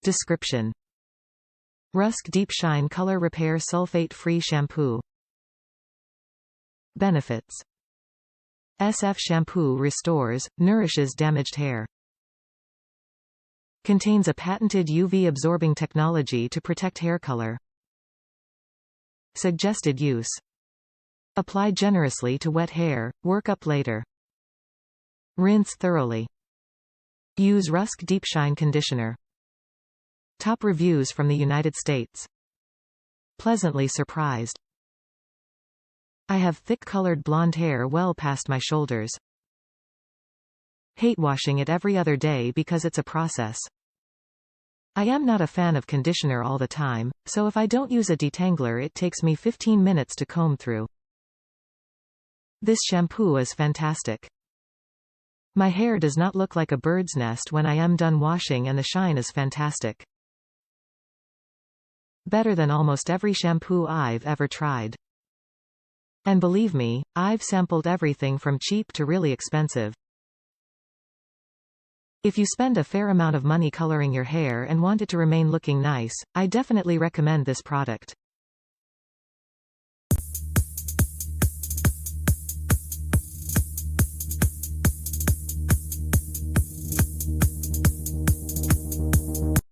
Description: RUSK Deepshine Color Repair Sulfate-Free Shampoo. Benefits: SF shampoo restores, nourishes damaged hair. Contains a patented UV-absorbing technology to protect hair color. Suggested use: apply generously to wet hair, work up later. Rinse thoroughly. Use RUSK Deepshine Conditioner. Top reviews from the United States. Pleasantly surprised. I have thick-colored blonde hair well past my shoulders. Hate washing it every other day because it's a process. I am not a fan of conditioner all the time, so if I don't use a detangler it takes me 15 minutes to comb through. This shampoo is fantastic. My hair does not look like a bird's nest when I am done washing, and the shine is fantastic. Better than almost every shampoo I've ever tried. And believe me, I've sampled everything from cheap to really expensive. If you spend a fair amount of money coloring your hair and want it to remain looking nice, I definitely recommend this product.